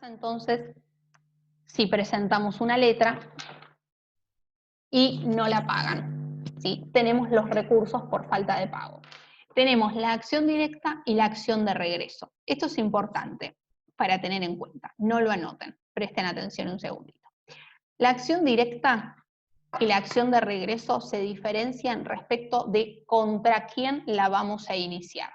entonces si presentamos una letra y no la pagan? ¿Sí? Tenemos los recursos por falta de pago. Tenemos la acción directa y la acción de regreso. Esto es importante para tener en cuenta. No lo anoten, presten atención un segundito. La acción directa y la acción de regreso se diferencian respecto de contra quién la vamos a iniciar.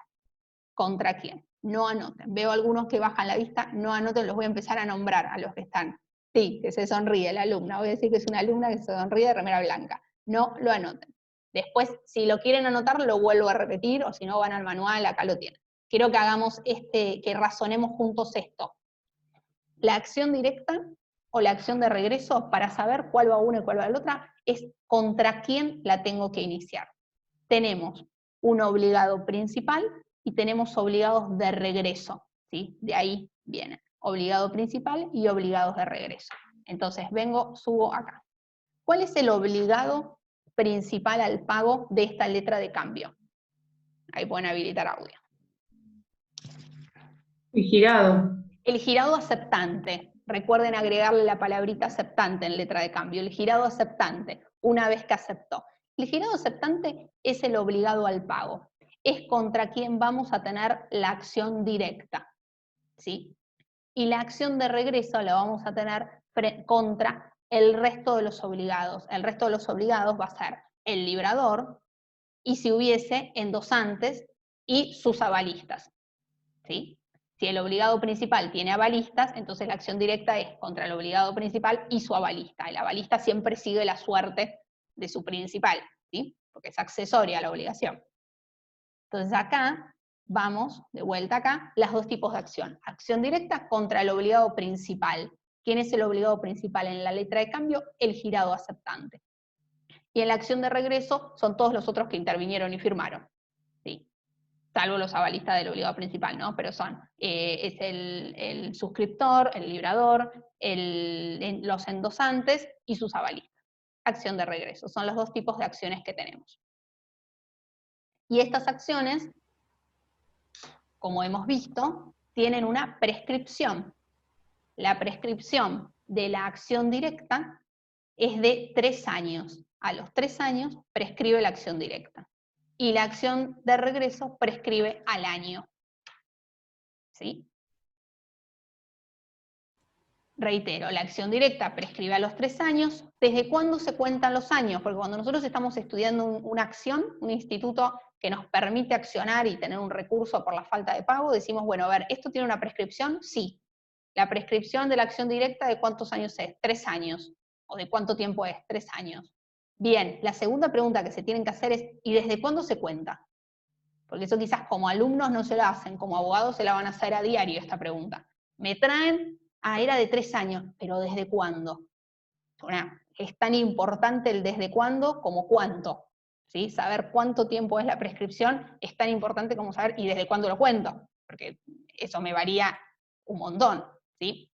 ¿Contra quién? No anoten. Veo algunos que bajan la vista, no anoten, los voy a empezar a nombrar a los que están. Sí, que se sonríe la alumna. Voy a decir que es una alumna que se sonríe de remera blanca. No lo anoten. Después, si lo quieren anotar, lo vuelvo a repetir, o si no, van al manual, acá lo tienen. Quiero que hagamos que razonemos juntos esto. La acción directa o la acción de regreso, para saber cuál va una y cuál va la otra, es contra quién la tengo que iniciar. Tenemos un obligado principal y tenemos obligados de regreso, ¿sí? De ahí vienen, obligado principal y obligados de regreso. Entonces subo acá. ¿Cuál es el obligado principal al pago de esta letra de cambio? Ahí pueden habilitar audio. El girado. El girado aceptante. Recuerden agregarle la palabrita aceptante en letra de cambio. El girado aceptante, una vez que aceptó. El girado aceptante es el obligado al pago. Es contra quien vamos a tener la acción directa, ¿sí? Y la acción de regreso la vamos a tener contra el resto de los obligados. El resto de los obligados va a ser el librador, y si hubiese endosantes y sus avalistas, ¿sí? Si el obligado principal tiene avalistas, entonces la acción directa es contra el obligado principal y su avalista. El avalista siempre sigue la suerte de su principal, ¿sí? Porque es accesoria a la obligación. Entonces acá, vamos, de vuelta acá, los dos tipos de acción. Acción directa contra el obligado principal. ¿Quién es el obligado principal en la letra de cambio? El girado aceptante. Y en la acción de regreso son todos los otros que intervinieron y firmaron, ¿sí? Salvo los avalistas del obligado principal, ¿no? Pero es el suscriptor, el librador, los endosantes y sus avalistas. Acción de regreso, son los dos tipos de acciones que tenemos. Y estas acciones, como hemos visto, tienen una prescripción. La prescripción de la acción directa es de 3 años. A los 3 años prescribe la acción directa. Y la acción de regreso prescribe al año. ¿Sí? Reitero, la acción directa prescribe a los 3 años. ¿Desde cuándo se cuentan los años? Porque cuando nosotros estamos estudiando una acción, un instituto que nos permite accionar y tener un recurso por la falta de pago, decimos, bueno, a ver, ¿esto tiene una prescripción? Sí. La prescripción de la acción directa, ¿de cuántos años es? 3 años. ¿O de cuánto tiempo es? 3 años. Bien, la segunda pregunta que se tienen que hacer es, ¿y desde cuándo se cuenta? Porque eso quizás como alumnos no se la hacen, como abogados se la van a hacer a diario esta pregunta. Me traen, era de 3 años, pero ¿desde cuándo? Es tan importante el desde cuándo como cuánto. ¿Sí? Saber cuánto tiempo es la prescripción es tan importante como saber y desde cuándo lo cuento, porque eso me varía un montón, ¿sí?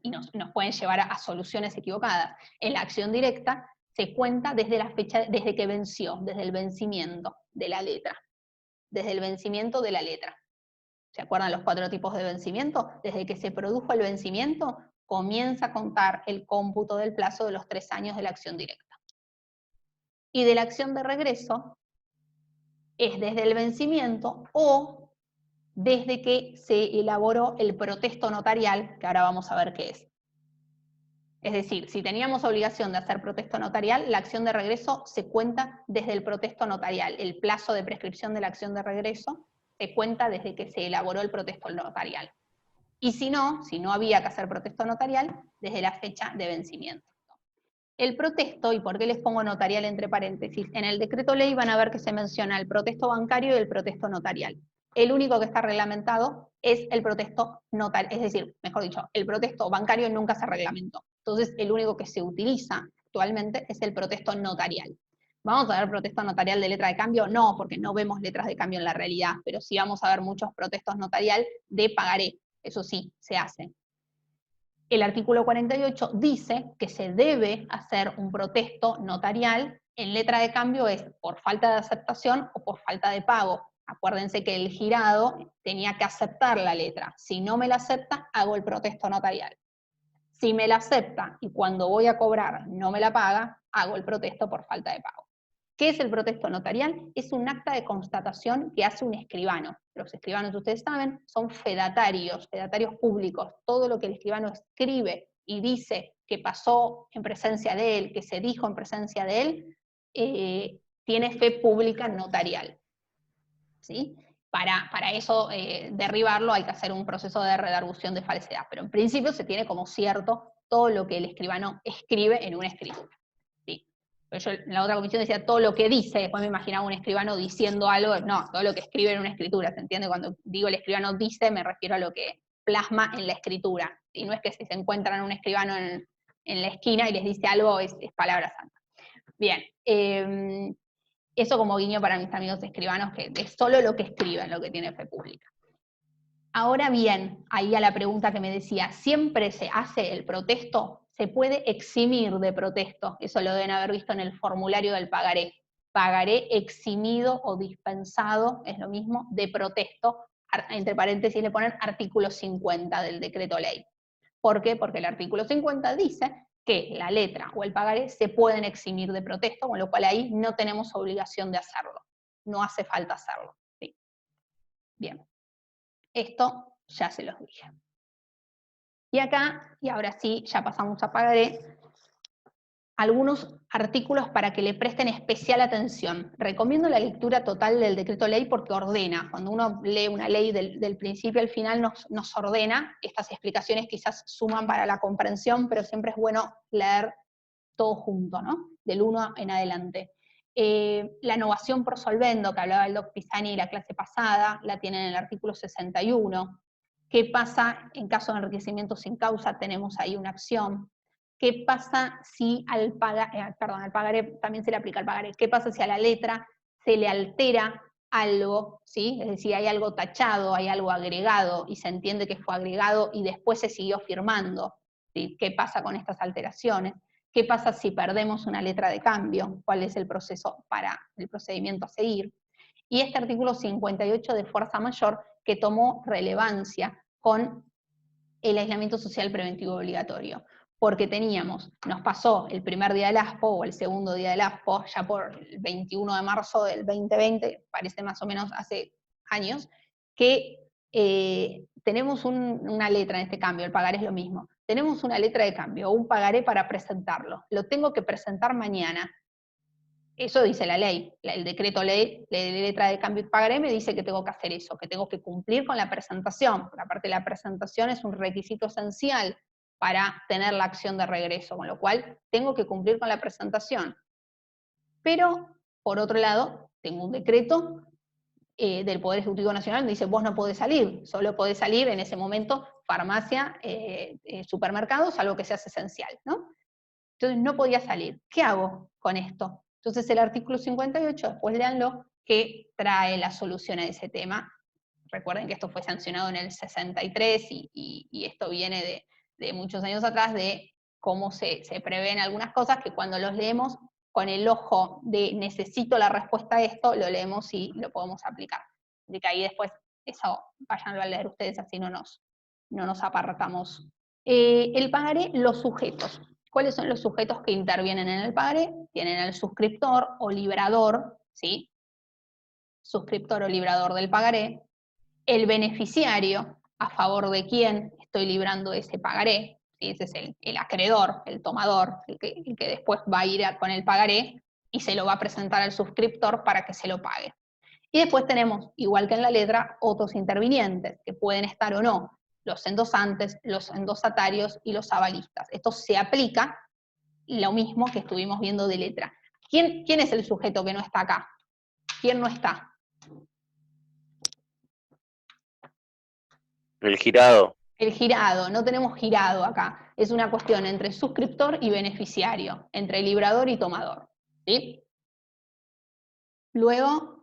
Y nos pueden llevar a soluciones equivocadas. En la acción directa se cuenta desde la fecha, desde que venció, desde el vencimiento de la letra. Desde el vencimiento de la letra. ¿Se acuerdan los 4 tipos de vencimiento? Desde que se produjo el vencimiento, comienza a contar el cómputo del plazo de los 3 años de la acción directa. Y de la acción de regreso, es desde el vencimiento o desde que se elaboró el protesto notarial, que ahora vamos a ver qué es. Es decir, si teníamos obligación de hacer protesto notarial, la acción de regreso se cuenta desde el protesto notarial. El plazo de prescripción de la acción de regreso se cuenta desde que se elaboró el protesto notarial. Y si no había que hacer protesto notarial, desde la fecha de vencimiento. El protesto, y por qué les pongo notarial entre paréntesis, en el decreto ley van a ver que se menciona el protesto bancario y el protesto notarial. El único que está reglamentado es el protesto notarial, es decir, mejor dicho, el protesto bancario nunca se reglamentó. Entonces, el único que se utiliza actualmente es el protesto notarial. ¿Vamos a ver protesto notarial de letra de cambio? No, porque no vemos letras de cambio en la realidad, pero sí vamos a ver muchos protestos notarial de pagaré. Eso sí, se hace. El artículo 48 dice que se debe hacer un protesto notarial en letra de cambio es por falta de aceptación o por falta de pago. Acuérdense que el girado tenía que aceptar la letra. Si no me la acepta, hago el protesto notarial. Si me la acepta y cuando voy a cobrar no me la paga, hago el protesto por falta de pago. ¿Qué es el protesto notarial? Es un acta de constatación que hace un escribano. Los escribanos, ustedes saben, son fedatarios públicos. Todo lo que el escribano escribe y dice que pasó en presencia de él, que se dijo en presencia de él, tiene fe pública notarial. ¿Sí? Para eso derribarlo hay que hacer un proceso de redargución de falsedad, pero en principio se tiene como cierto todo lo que el escribano escribe en una escritura. ¿Sí? Pero yo en la otra comisión decía todo lo que dice, después me imaginaba un escribano diciendo algo, no, todo lo que escribe en una escritura, ¿se entiende? Cuando digo el escribano dice, me refiero a lo que plasma en la escritura, y no es que si se encuentran un escribano en la esquina y les dice algo, es palabra santa. Bien, eso como guiño para mis amigos escribanos, que es solo lo que escriben lo que tiene fe pública. Ahora bien, ahí a la pregunta que me decía, ¿siempre se hace el protesto? Se puede eximir de protesto, eso lo deben haber visto en el formulario del pagaré. Pagaré eximido o dispensado, es lo mismo, de protesto, entre paréntesis le ponen artículo 50 del decreto ley. ¿Por qué? Porque el artículo 50 dice que la letra o el pagaré se pueden eximir de protesto, con lo cual ahí no tenemos obligación de hacerlo. No hace falta hacerlo. ¿Sí? Bien. Esto ya se los dije. Y acá, y ahora sí, ya pasamos a pagaré, algunos artículos para que le presten especial atención. Recomiendo la lectura total del decreto ley porque ordena. Cuando uno lee una ley del principio al final nos ordena. Estas explicaciones quizás suman para la comprensión, pero siempre es bueno leer todo junto, ¿no? Del 1 en adelante. La novación por solvendo, que hablaba el doc Pisani la clase pasada, la tienen en el artículo 61. ¿Qué pasa en caso de enriquecimiento sin causa? Tenemos ahí una acción. ¿Qué pasa si al pagaré también se le aplica al pagaré? ¿Qué pasa si a la letra se le altera algo, ¿sí? Es decir, hay algo tachado, hay algo agregado, y se entiende que fue agregado y después se siguió firmando, ¿sí? ¿Qué pasa con estas alteraciones? ¿Qué pasa si perdemos una letra de cambio? ¿Cuál es el proceso para el procedimiento a seguir? Y este artículo 58 de fuerza mayor que tomó relevancia con el aislamiento social preventivo obligatorio. Porque nos pasó el primer día del ASPO o el segundo día del ASPO, ya por el 21 de marzo del 2020, parece más o menos hace años, que tenemos una letra en este cambio, el pagaré es lo mismo. Tenemos una letra de cambio, un pagaré para presentarlo. Lo tengo que presentar mañana. Eso dice la ley, el decreto ley de letra de cambio y pagaré me dice que tengo que hacer eso, que tengo que cumplir con la presentación, porque aparte la presentación es un requisito esencial para tener la acción de regreso, con lo cual tengo que cumplir con la presentación. Pero, por otro lado, tengo un decreto del Poder Ejecutivo Nacional donde dice, vos no podés salir, solo podés salir en ese momento farmacia, supermercado, salvo que seas esencial, ¿no? Entonces no podía salir. ¿Qué hago con esto? Entonces el artículo 58, después léanlo, que trae la solución a ese tema. Recuerden que esto fue sancionado en el 63 y esto viene de muchos años atrás, de cómo se prevén algunas cosas que cuando los leemos con el ojo de necesito la respuesta a esto, lo leemos y lo podemos aplicar. De que ahí después, eso vayanlo a leer ustedes, así no nos apartamos. El pagaré, los sujetos. ¿Cuáles son los sujetos que intervienen en el pagaré? Tienen el suscriptor o librador, ¿sí? Suscriptor o librador del pagaré. El beneficiario, a favor de quién estoy librando ese pagaré, ¿sí? Ese es el acreedor, el tomador, el que después va a ir con el pagaré y se lo va a presentar al suscriptor para que se lo pague. Y después tenemos, igual que en la letra, otros intervinientes, que pueden estar o no, los endosantes, los endosatarios y los avalistas. Esto se aplica lo mismo que estuvimos viendo de letra. ¿Quién es el sujeto que no está acá? ¿Quién no está? El girado. El girado, no tenemos girado acá. Es una cuestión entre suscriptor y beneficiario, entre librador y tomador. ¿Sí? Luego,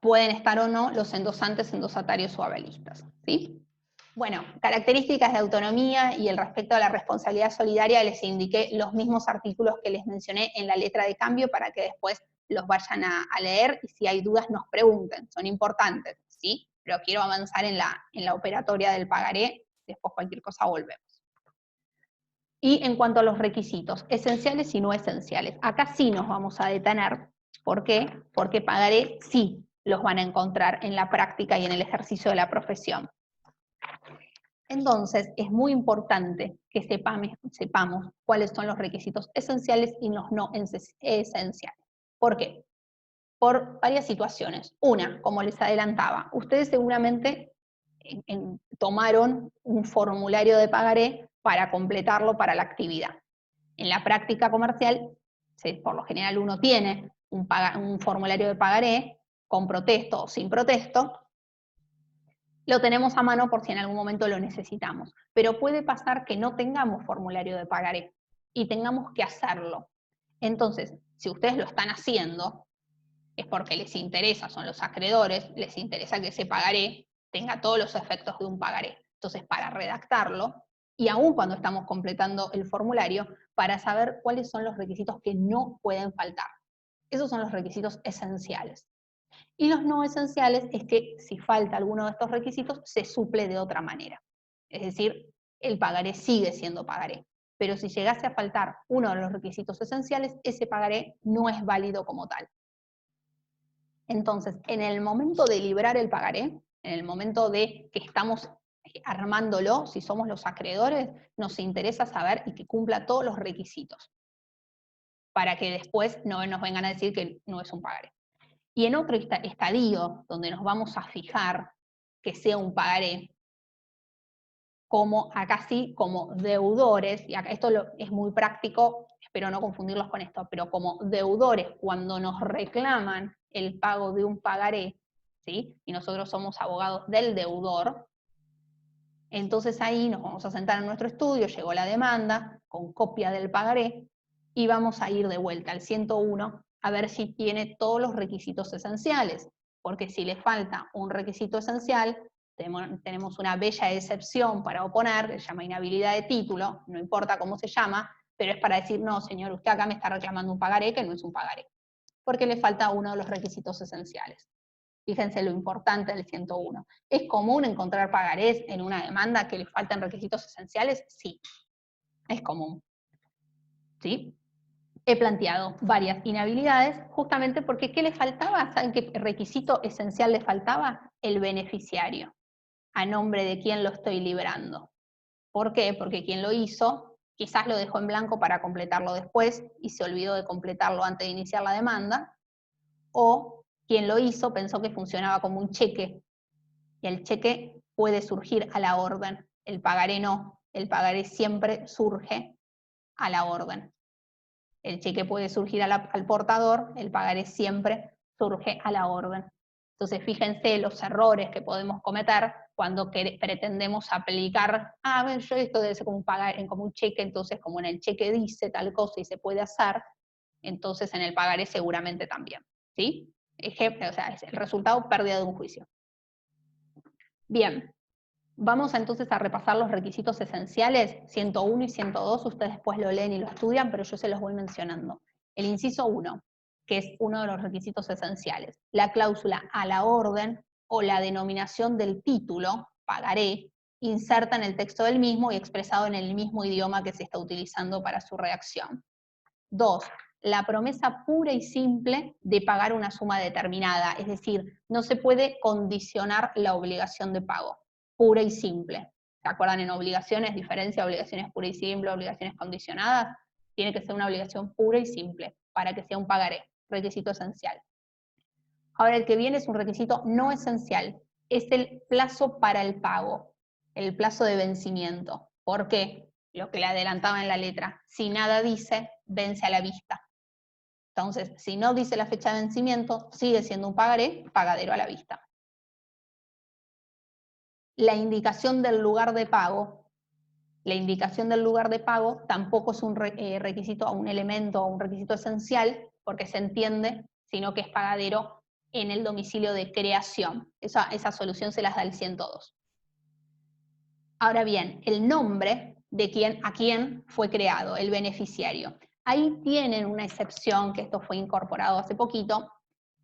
pueden estar o no los endosantes, endosatarios o avalistas. ¿Sí? Bueno, características de autonomía y el respecto a la responsabilidad solidaria les indiqué los mismos artículos que les mencioné en la letra de cambio para que después los vayan a leer y si hay dudas nos pregunten, son importantes, ¿sí? Pero quiero avanzar en la operatoria del pagaré, después cualquier cosa volvemos. Y en cuanto a los requisitos, esenciales y no esenciales, acá sí nos vamos a detener. ¿Por qué? Porque pagaré sí los van a encontrar en la práctica y en el ejercicio de la profesión. Entonces, es muy importante que sepamos cuáles son los requisitos esenciales y los no esenciales. ¿Por qué? Por varias situaciones. Una, como les adelantaba, ustedes seguramente tomaron un formulario de pagaré para completarlo para la actividad. En la práctica comercial, por lo general uno tiene un formulario de pagaré con protesto o sin protesto, lo tenemos a mano por si en algún momento lo necesitamos. Pero puede pasar que no tengamos formulario de pagaré y tengamos que hacerlo. Entonces, si ustedes lo están haciendo, es porque les interesa, son los acreedores, les interesa que ese pagaré tenga todos los efectos de un pagaré. Entonces, para redactarlo, y aún cuando estamos completando el formulario, para saber cuáles son los requisitos que no pueden faltar. Esos son los requisitos esenciales. Y los no esenciales es que si falta alguno de estos requisitos, se suple de otra manera. Es decir, el pagaré sigue siendo pagaré. Pero si llegase a faltar uno de los requisitos esenciales, ese pagaré no es válido como tal. Entonces, en el momento de librar el pagaré, en el momento de que estamos armándolo, si somos los acreedores, nos interesa saber y que cumpla todos los requisitos, para que después no nos vengan a decir que no es un pagaré. Y en otro estadio, donde nos vamos a fijar que sea un pagaré, como acá sí, como deudores, y acá esto es muy práctico, espero no confundirlos con esto, pero como deudores, cuando nos reclaman el pago de un pagaré, ¿sí? Y nosotros somos abogados del deudor, entonces ahí nos vamos a sentar en nuestro estudio, llegó la demanda, con copia del pagaré, y vamos a ir de vuelta al 101 a ver si tiene todos los requisitos esenciales, porque si le falta un requisito esencial, tenemos una bella excepción para oponer, que se llama inhabilidad de título, no importa cómo se llama, pero es para decir, no señor, usted acá me está reclamando un pagaré que no es un pagaré, porque le falta uno de los requisitos esenciales. Fíjense lo importante del 101. ¿Es común encontrar pagarés en una demanda que le faltan requisitos esenciales? Sí, es común. ¿Sí? He planteado varias inhabilidades justamente porque ¿qué le faltaba? ¿Saben qué requisito esencial le faltaba? El beneficiario. ¿A nombre de quién lo estoy librando? ¿Por qué? Porque quien lo hizo quizás lo dejó en blanco para completarlo después y se olvidó de completarlo antes de iniciar la demanda, o quien lo hizo pensó que funcionaba como un cheque, y el cheque puede surgir a la orden, el pagaré no, el pagaré siempre surge a la orden. El cheque puede surgir al portador, el pagaré siempre surge a la orden. Entonces fíjense los errores que podemos cometer cuando pretendemos aplicar, yo esto debe ser como como un cheque, entonces como en el cheque dice tal cosa y se puede hacer, entonces en el pagaré seguramente también, ¿sí? Ejemplo, o sea, es el resultado pérdida de un juicio. Bien, vamos entonces a repasar los requisitos esenciales, 101 y 102, ustedes después lo leen y lo estudian, pero yo se los voy mencionando. El inciso 1, que es uno de los requisitos esenciales, la cláusula a la orden o la denominación del título, pagaré, inserta en el texto del mismo y expresado en el mismo idioma que se está utilizando para su redacción. 2, la promesa pura y simple de pagar una suma determinada, es decir, no se puede condicionar la obligación de pago, pura y simple. ¿Se acuerdan en obligaciones? Diferencia obligaciones pura y simple, obligaciones condicionadas. Tiene que ser una obligación pura y simple para que sea un pagaré, requisito esencial. Ahora el que viene es un requisito no esencial, es el plazo para el pago, el plazo de vencimiento. ¿Por qué? Lo que le adelantaba en la letra, si nada dice, vence a la vista. Entonces, si no dice la fecha de vencimiento, sigue siendo un pagaré, pagadero a la vista. La indicación del lugar de pago. La indicación del lugar de pago tampoco es un requisito, un elemento o un requisito esencial, porque se entiende, sino que es pagadero en el domicilio de creación. Esa solución se las da el 102. Ahora bien, el nombre de a quién fue creado, el beneficiario. Ahí tienen una excepción, que esto fue incorporado hace poquito,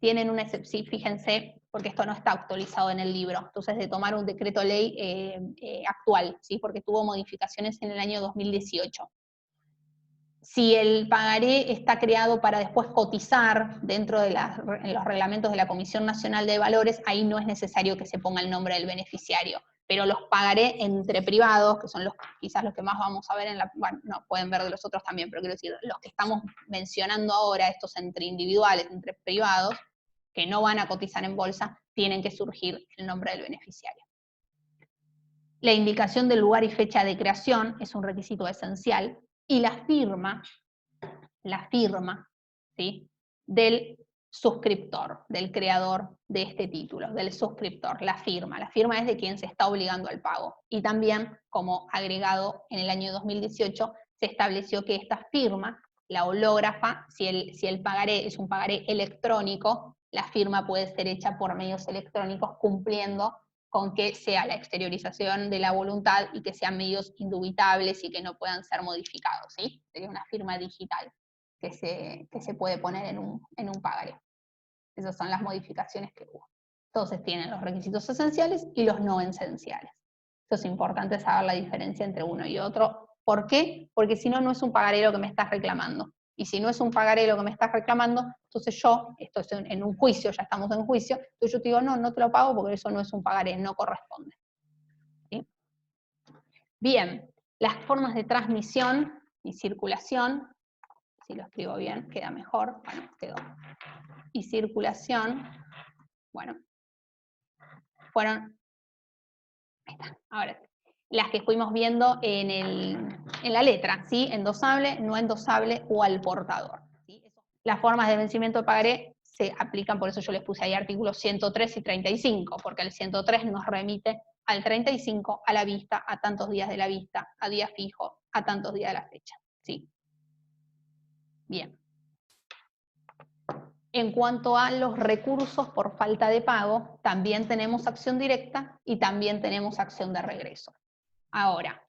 tienen una excepción, fíjense, porque esto no está actualizado en el libro, entonces de tomar un decreto ley actual, ¿sí? Porque tuvo modificaciones en el año 2018. Si el pagaré está creado para después cotizar dentro de en los reglamentos de la Comisión Nacional de Valores, ahí no es necesario que se ponga el nombre del beneficiario. Pero los pagaré entre privados, que son quizás los que más vamos a ver en la... Bueno, no, pueden ver de los otros también, pero quiero decir, los que estamos mencionando ahora, estos entre individuales, entre privados, que no van a cotizar en bolsa, tienen que surgir el nombre del beneficiario. La indicación del lugar y fecha de creación es un requisito esencial, y la firma, ¿sí?, del suscriptor, del creador de este título, del suscriptor, la firma es de quien se está obligando al pago. Y también, como agregado en el año 2018, se estableció que esta firma, la hológrafa, si el pagaré es un pagaré electrónico, la firma puede ser hecha por medios electrónicos, cumpliendo con que sea la exteriorización de la voluntad y que sean medios indubitables y que no puedan ser modificados, ¿sí? Sería una firma digital que se puede poner en un pagaré. Esas son las modificaciones que hubo. Entonces tienen los requisitos esenciales y los no esenciales. Esto es importante saber la diferencia entre uno y otro. ¿Por qué? Porque si no, no es un pagaré lo que me estás reclamando. Y si no es un pagaré lo que me estás reclamando, entonces esto es en un juicio, ya estamos en juicio, entonces yo te digo, no te lo pago porque eso no es un pagaré, no corresponde. ¿Sí? Bien, las formas de transmisión y circulación, si lo escribo bien, queda mejor, bueno, quedó. Y circulación, bueno, fueron, ahí está, ahora sí, las que fuimos viendo en la letra, ¿sí? Endosable, no endosable o al portador. ¿Sí? Las formas de vencimiento de pagaré se aplican, por eso yo les puse ahí artículos 103 y 35, porque el 103 nos remite al 35, a la vista, a tantos días de la vista, a día fijo, a tantos días de la fecha. ¿Sí? Bien. En cuanto a los recursos por falta de pago, también tenemos acción directa y también tenemos acción de regreso. Ahora,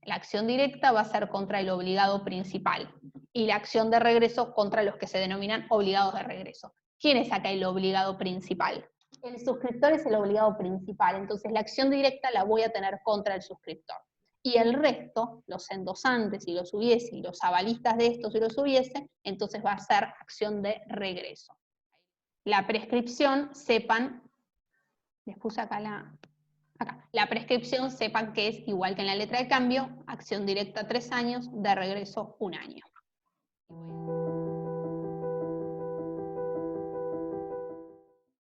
la acción directa va a ser contra el obligado principal y la acción de regreso contra los que se denominan obligados de regreso. ¿Quién es acá el obligado principal? El suscriptor es el obligado principal, entonces la acción directa la voy a tener contra el suscriptor. Y el resto, los endosantes, si los hubiese, y los avalistas de esto, si los hubiese, entonces va a ser acción de regreso. La prescripción, sepan, les puse acá la prescripción, sepan que es igual que en la letra de cambio, acción directa 3 años, de regreso 1 año.